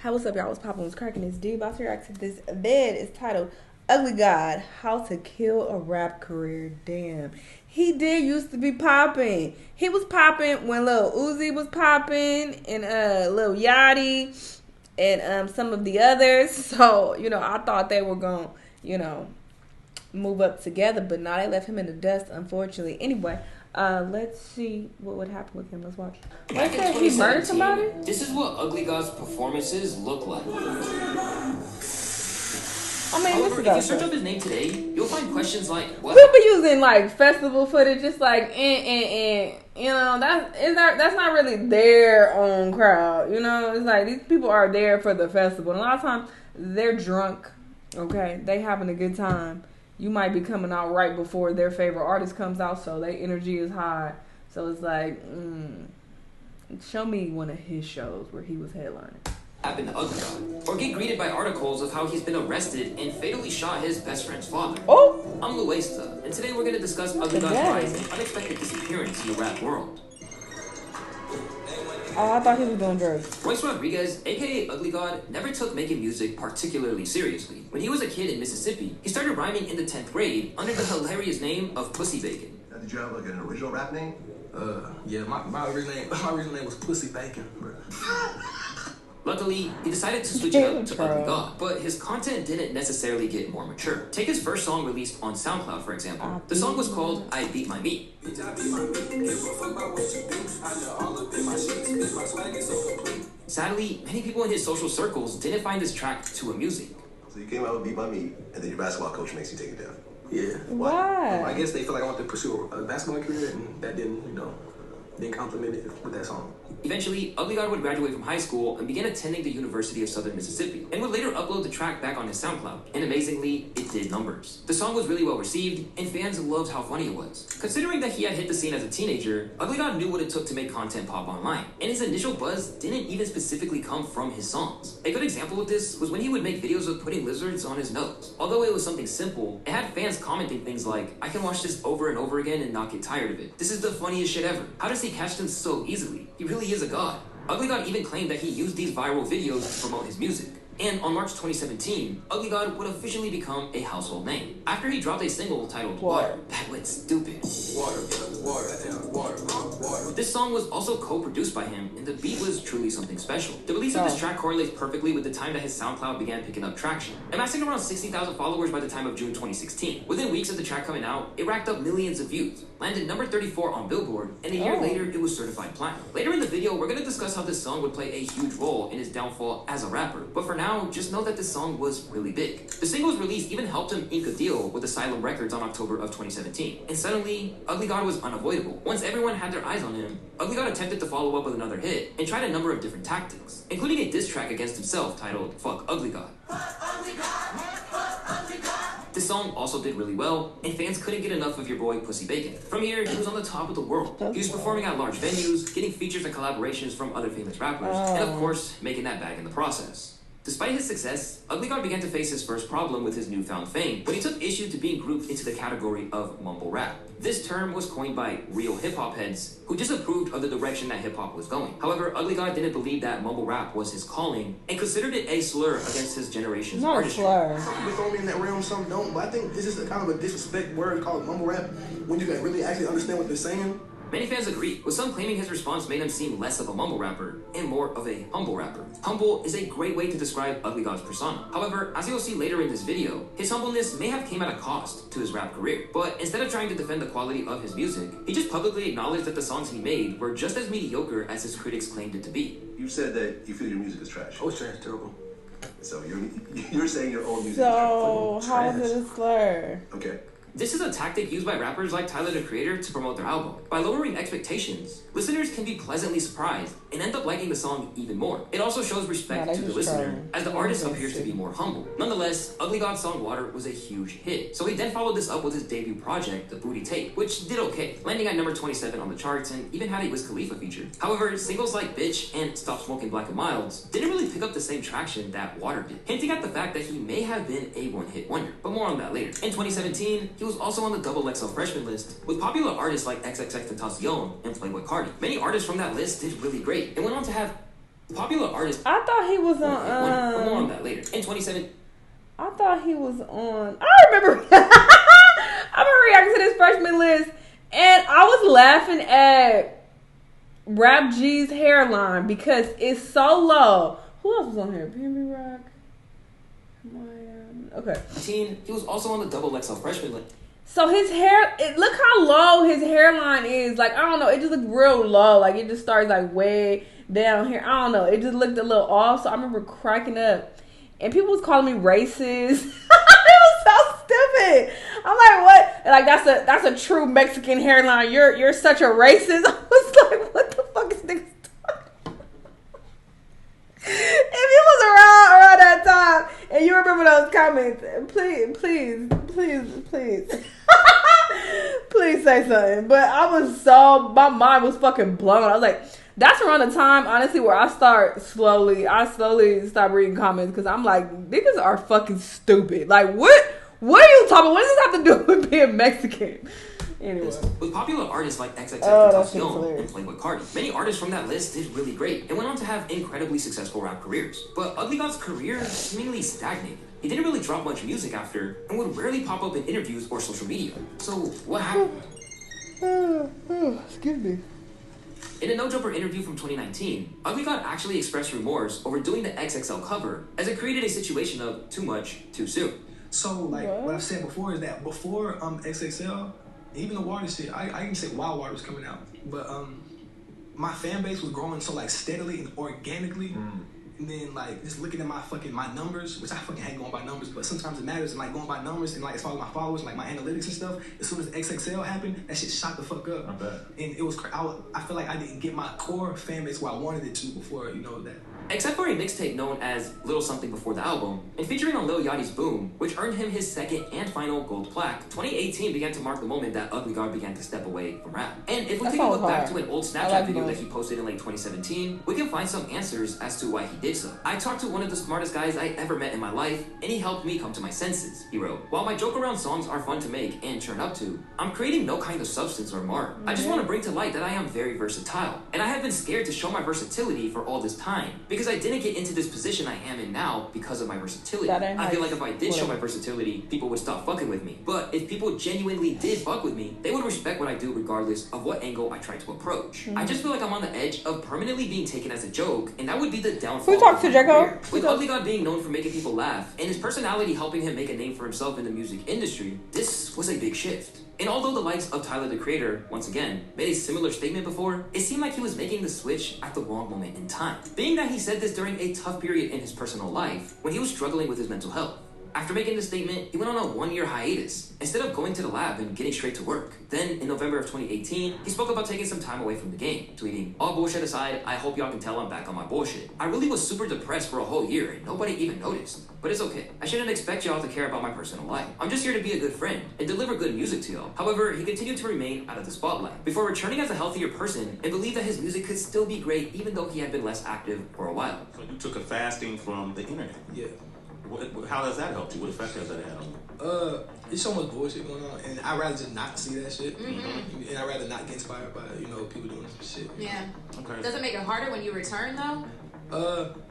Hey, what's up, y'all? What's poppin'? What's cracking? This dude about to react to this vid. It's titled Ugly God, How to Kill a Rap Career. Damn. He did used to be popping. He was popping when Lil Uzi was popping and Lil Yachty and some of the others. So, I thought they were going to, move up together, but now they left him in the dust, unfortunately. Anyway, let's see what would happen with him. Let's watch. Back in 2017, this is what Ugly God's performances look like. However, if you search up his name today, you'll find questions like, what? People using like festival footage, just like that's not really their own crowd. It's like these people are there for the festival. And a lot of times they're drunk. Okay, they having a good time. You might be coming out right before their favorite artist comes out, so their energy is high. So it's like, show me one of his shows where he was headlining. Happen to Ugly God, or get greeted by articles of how he's been arrested and fatally shot his best friend's father. Oh! I'm Luesta, and today we're going to discuss Ugly God's rise and unexpected disappearance in the rap world. Oh, I thought he was doing drugs. Royce Rodriguez, aka Ugly God, never took making music particularly seriously. When he was a kid in Mississippi, he started rhyming in the 10th grade under the hilarious name of Pussy Bacon. Now, did you have like an original rap name? Yeah, my original name was Pussy Bacon, bro. Luckily, he decided to switch it up to Ugly God, but his content didn't necessarily get more mature. Take his first song released on SoundCloud, for example. The song was called I Beat My Meat. Sadly, many people in his social circles didn't find this track too amusing. So you came out with Beat My Meat, and then your basketball coach makes you take it down. Yeah. Why? I guess they feel like I want to pursue a basketball career, and that didn't compliment it with that song. Eventually, Ugly God would graduate from high school and begin attending the University of Southern Mississippi, and would later upload the track back on his SoundCloud. And amazingly, it did numbers. The song was really well received, and fans loved how funny it was. Considering that he had hit the scene as a teenager, Ugly God knew what it took to make content pop online, and his initial buzz didn't even specifically come from his songs. A good example of this was when he would make videos of putting lizards on his nose. Although it was something simple, it had fans commenting things like, I can watch this over and over again and not get tired of it. This is the funniest shit ever. How does he catch them so easily? He really is a god. Ugly God even claimed that he used these viral videos to promote his music. And on March 2017, Ugly God would officially become a household name after he dropped a single titled Water. That went stupid. Water. This song was also co-produced by him, and the beat was truly something special. The release of this track correlates perfectly with the time that his SoundCloud began picking up traction, amassing around 60,000 followers by the time of June 2016. Within weeks of the track coming out, it racked up millions of views, landed number 34 on Billboard, and a year later, it was certified platinum. Later in the video, we're going to discuss how this song would play a huge role in his downfall as a rapper, but for now, just know that this song was really big. The single's release even helped him ink a deal with Asylum Records on October of 2017, and suddenly, Ugly God was unavoidable. Once everyone had their eyes on him, Ugly God attempted to follow up with another hit and tried a number of different tactics, including a diss track against himself titled Fuck Ugly God. This song also did really well, and fans couldn't get enough of your boy Pussy Bacon. From here, he was on the top of the world. He was performing at large venues, getting features and collaborations from other famous rappers, and of course, making that bag in the process. Despite his success, Ugly God began to face his first problem with his newfound fame when he took issue to being grouped into the category of mumble rap. This term was coined by real hip-hop heads who disapproved of the direction that hip-hop was going. However, Ugly God didn't believe that mumble rap was his calling and considered it a slur against his generation's artistry. Some people throw me in that realm, some don't, but I think this is a kind of a disrespect word called mumble rap when you can really actually understand what they're saying. Many fans agree, with some claiming his response made him seem less of a mumble rapper and more of a humble rapper. Humble is a great way to describe Ugly God's persona. However, as you'll see later in this video, his humbleness may have came at a cost to his rap career. But instead of trying to defend the quality of his music, he just publicly acknowledged that the songs he made were just as mediocre as his critics claimed it to be. You said that you feel your music is trash. Oh, it's trash, terrible. So you're saying your own music so is trash. how is it a slur? Okay. This is a tactic used by rappers like Tyler, the Creator, to promote their album. By lowering expectations, listeners can be pleasantly surprised and end up liking the song even more. It also shows respect to the listener, as the artist appears to be more humble. Nonetheless, Ugly God's song Water was a huge hit, so he then followed this up with his debut project, The Booty Tape, which did okay, landing at number 27 on the charts and even had a Wiz Khalifa feature. However, singles like Bitch and Stop Smoking Black and Milds didn't really pick up the same traction that Water did, hinting at the fact that he may have been a one-hit wonder, but more on that later. In 2017, he was also on the double XL freshman list with popular artists like XXXTentacion and Playboi Carti. Many artists from that list did really great and went on to have The popular artist. I thought he was on. More on that later. In 2017. I thought he was on. I remember. I remember reacting to this freshman list, and I was laughing at Rap G's hairline because it's so low. Who else was on here? PNB Rock. Okay. He was also on the double XL freshman list. So his hair, look how low his hairline is. Like, I don't know, it just looked real low. Like, it just starts like way down here. I don't know. It just looked a little off. So I remember cracking up. And people was calling me racist. It was so stupid. I'm like, what? Like, that's a true Mexican hairline. You're such a racist. I was like, what the fuck is this? If you was around that time and you remember those comments, please please say something. But my mind was fucking blown. I was like, that's around the time, honestly, where I slowly start reading comments because I'm like, niggas are fucking stupid. Like, what are you talking about? What does this have to do with being Mexican? Anyway. With popular artists like XXX Tentacion and Playboi Carti, many artists from that list did really great and went on to have incredibly successful rap careers. But Ugly God's career seemingly stagnated. He didn't really drop much music after and would rarely pop up in interviews or social media. So what happened? Excuse me. In a No Jumper interview from 2019, Ugly God actually expressed remorse over doing the XXL cover as it created a situation of too much, too soon. So, like, what I've said before is that before XXL, even the water shit, I can say Wild Water was coming out, but my fan base was growing so like steadily and organically, and then like just looking at my numbers, which I fucking hate going by numbers, but sometimes it matters, and like going by numbers and like as far as my followers, and, like my analytics and stuff. As soon as XXL happened, that shit shot the fuck up. I bet. And it was I feel like I didn't get my core fan base where I wanted it to before, that. Except for a mixtape known as Little Something Before the Album, and featuring on Lil Yachty's Boom, which earned him his second and final gold plaque, 2018 began to mark the moment that Ugly God began to step away from rap. And if we take a look back to an old Snapchat video that he posted in late 2017, we can find some answers as to why he did so. I talked to one of the smartest guys I ever met in my life, and he helped me come to my senses, he wrote. While my joke around songs are fun to make and churn up to, I'm creating no kind of substance or mark. I just want to bring to light that I am very versatile, and I have been scared to show my versatility for all this time, because I didn't get into this position I am in now because of my versatility. I feel like if I did show my versatility, people would stop fucking with me. But if people genuinely did fuck with me, they would respect what I do regardless of what angle I try to approach. I just feel like I'm on the edge of permanently being taken as a joke, and that would be the downfall. Who talks to Jacko? With Ugly God being known for making people laugh, and his personality helping him make a name for himself in the music industry, this was a big shift. And although the likes of Tyler, the Creator, once again, made a similar statement before, it seemed like he was making the switch at the wrong moment in time. Being that he said this during a tough period in his personal life, when he was struggling with his mental health. After making this statement, he went on a 1-year hiatus, instead of going to the lab and getting straight to work. Then, in November of 2018, he spoke about taking some time away from the game, tweeting, "All bullshit aside, I hope y'all can tell I'm back on my bullshit. I really was super depressed for a whole year and nobody even noticed. But it's okay. I shouldn't expect y'all to care about my personal life. I'm just here to be a good friend and deliver good music to y'all." However, he continued to remain out of the spotlight, before returning as a healthier person and believed that his music could still be great even though he had been less active for a while. So you took a fasting from the internet. Yeah. How does that help you? What effect has that had on you? It's so much bullshit going on, and I'd rather just not see that shit. And I'd rather not get inspired by people doing some shit. Yeah. Okay. Does it make it harder when you return though?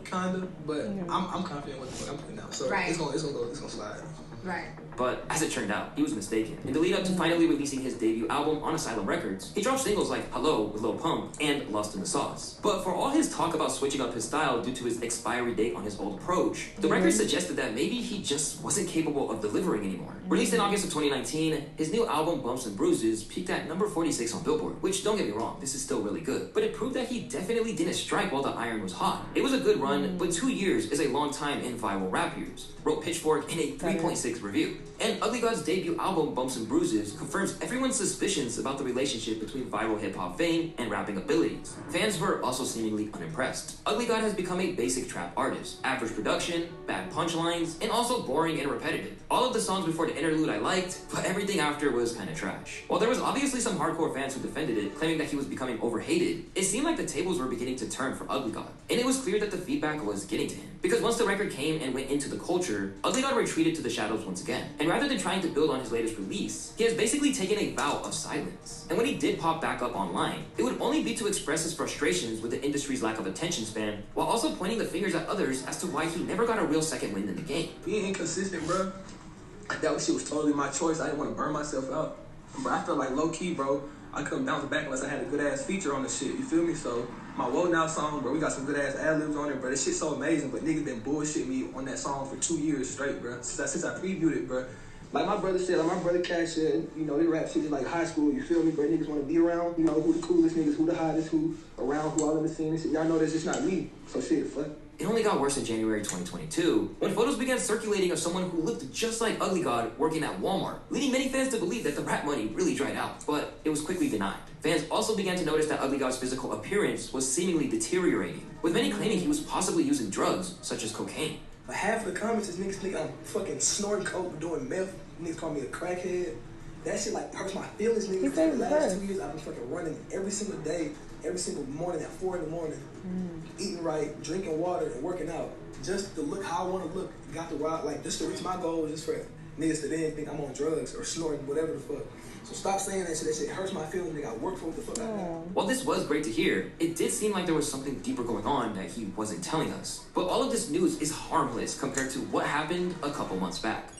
Kinda, but I'm confident with what I'm putting out, so Right. it's gonna slide. Right. But as it turned out, he was mistaken. In the lead up to finally releasing his debut album on Asylum Records, he dropped singles like Hello with Lil Pump and Lost in the Sauce. But for all his talk about switching up his style due to his expiry date on his old approach, the record suggested that maybe he just wasn't capable of delivering anymore. Released in August of 2019, his new album Bumps and Bruises peaked at number 46 on Billboard, which, don't get me wrong, this is still really good. But it proved that he definitely didn't strike while the iron was hot. It was a good run, but 2 years is a long time in viral rap years, wrote Pitchfork in a 3.6 review. And Ugly God's debut album, Bumps and Bruises, confirms everyone's suspicions about the relationship between viral hip-hop fame and rapping abilities. Fans were also seemingly unimpressed. Ugly God has become a basic trap artist. Average production, bad punchlines, and also boring and repetitive. All of the songs before the interlude I liked, but everything after was kinda trash. While there was obviously some hardcore fans who defended it, claiming that he was becoming overhated, it seemed like the tables were beginning to turn for Ugly God. And it was clear that the feedback feedback was getting to him. Because once the record came and went into the culture, Ugly God retreated to the shadows once again. And rather than trying to build on his latest release, he has basically taken a vow of silence. And when he did pop back up online, it would only be to express his frustrations with the industry's lack of attention span, while also pointing the fingers at others as to why he never got a real second wind in the game. Being inconsistent, bro, that shit was totally my choice. I didn't want to burn myself out. Bro, I felt like low-key, bro, I couldn't bounce back unless I had a good-ass feature on the shit, you feel me? So, my Woe Now song, bro, we got some good-ass ad-libs on it, bro. This shit's so amazing, but niggas been bullshitting me on that song for 2 years straight, bro. Since I previewed it, bro. Like my brother said, like my brother Cash said, you know, they rap shit is like high school, you feel me? Bro, niggas want to be around, you know, who the coolest niggas, who the hottest, who around, who all in the scene and shit. Y'all know that's just not me, so shit, fuck. It only got worse in January 2022, when photos began circulating of someone who looked just like Ugly God working at Walmart, leading many fans to believe that the rap money really dried out, but it was quickly denied. Fans also began to notice that Ugly God's physical appearance was seemingly deteriorating, with many claiming he was possibly using drugs, such as cocaine. But half of the comments is niggas think I'm fucking snorting coke, doing meth, niggas call me a crackhead. That shit like hurts my feelings, nigga. For the last 2 years, I've been fucking running every single day, every single morning at 4 in the morning, eating right, drinking water, and working out. Just to look how I want to look. Got the route, like, just to reach my goal, just for niggas to then think I'm on drugs or snorting, whatever the fuck. So stop saying that shit. That shit hurts my feelings, nigga. I work for what the fuck I got. While this was great to hear, it did seem like there was something deeper going on that he wasn't telling us. But all of this news is harmless compared to what happened a couple months back.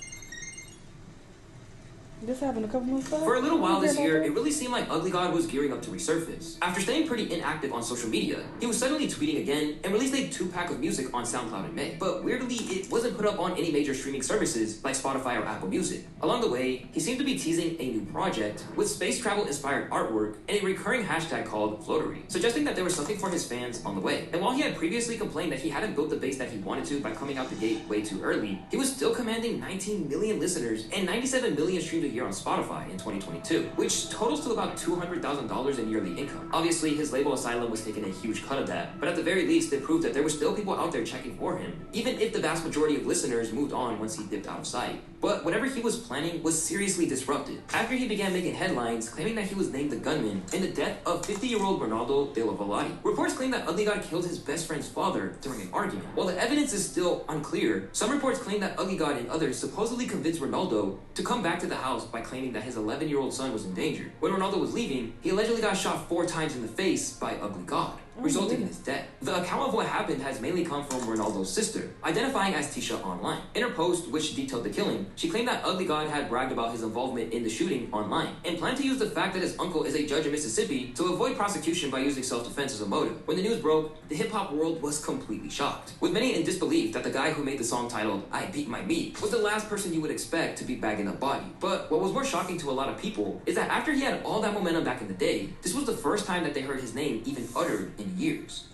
This happened a couple months back? For a little while this year, it really seemed like Ugly God was gearing up to resurface. After staying pretty inactive on social media, he was suddenly tweeting again and released a 2-pack of music on SoundCloud in May. But weirdly, it wasn't put up on any major streaming services like Spotify or Apple Music. Along the way, he seemed to be teasing a new project with space travel-inspired artwork and a recurring hashtag called Floatery, suggesting that there was something for his fans on the way. And while he had previously complained that he hadn't built the base that he wanted to by coming out the gate way too early, he was still commanding 19 million listeners and 97 million streams a year on Spotify in 2022, which totals to about $200,000 in yearly income. Obviously, his label Asylum was taking a huge cut of that, but at the very least, it proved that there were still people out there checking for him, even if the vast majority of listeners moved on once he dipped out of sight. But whatever he was planning was seriously disrupted after he began making headlines claiming that he was named the gunman in the death of 50-year-old Ronaldo de la Valati. Reports claim that Ugly God killed his best friend's father during an argument. While the evidence is still unclear, some reports claim that Ugly God and others supposedly convinced Ronaldo to come back to the house by claiming that his 11-year-old son was in danger. When Ronaldo was leaving, he allegedly got shot 4 times in the face by Ugly God, resulting in his death. The account of what happened has mainly come from Ronaldo's sister, identifying as Tisha online. In her post, which detailed the killing, she claimed that Ugly God had bragged about his involvement in the shooting online, and planned to use the fact that his uncle is a judge in Mississippi to avoid prosecution by using self-defense as a motive. When the news broke, the hip-hop world was completely shocked, with many in disbelief that the guy who made the song titled I Beat My Meat was the last person you would expect to be bagging a body. But what was more shocking to a lot of people is that after he had all that momentum back in the day, this was the first time that they heard his name even uttered in years.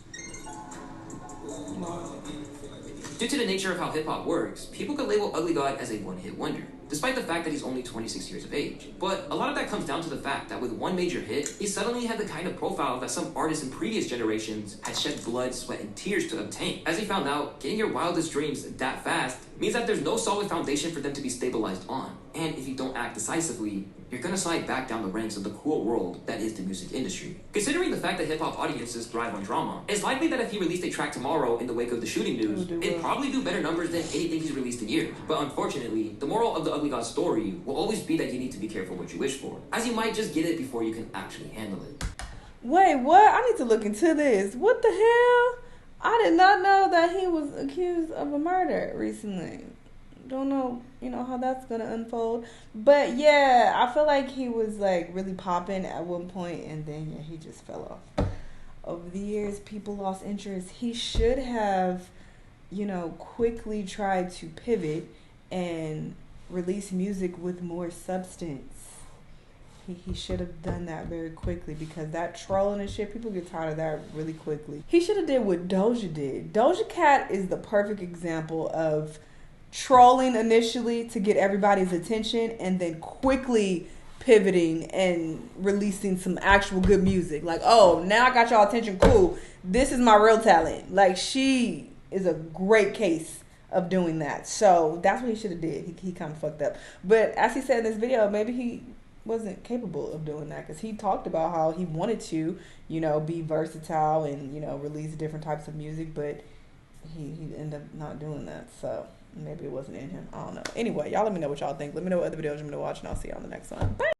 Due to the nature of how hip-hop works, people could label Ugly God as a one-hit wonder, despite the fact that he's only 26 years of age. But a lot of that comes down to the fact that with one major hit, he suddenly had the kind of profile that some artists in previous generations had shed blood, sweat, and tears to obtain. As he found out, getting your wildest dreams that fast means that there's no solid foundation for them to be stabilized on. And if you don't act decisively, you're gonna slide back down the ranks of the cruel world that is the music industry. Considering the fact that hip-hop audiences thrive on drama, it's likely that if he released a track tomorrow in the wake of the shooting news, it'd probably do better numbers than anything he's released in years. But unfortunately, the moral of the Ugly God story will always be that you need to be careful what you wish for, as you might just get it before you can actually handle it. Wait, what? I need to look into this. What the hell? I did not know that he was accused of a murder recently. Don't know, how that's gonna unfold. But yeah, I feel like he was like really popping at one point, and then he just fell off. Over the years, people lost interest. He should have, quickly tried to pivot and release music with more substance. He should have done that very quickly, because that trolling and shit, people get tired of that really quickly. He should have did what Doja did. Doja Cat is the perfect example of trolling initially to get everybody's attention and then quickly pivoting and releasing some actual good music. Like, oh, now I got y'all attention, cool. This is my real talent. Like, she is a great case of doing that. So that's what he should have did. He kind of fucked up. But as he said in this video, maybe he wasn't capable of doing that, because he talked about how he wanted to, be versatile and, release different types of music, but he ended up not doing that. So maybe it wasn't in him. I don't know. Anyway, y'all let me know what y'all think. Let me know what other videos you want me to watch, and I'll see you on the next one. Bye.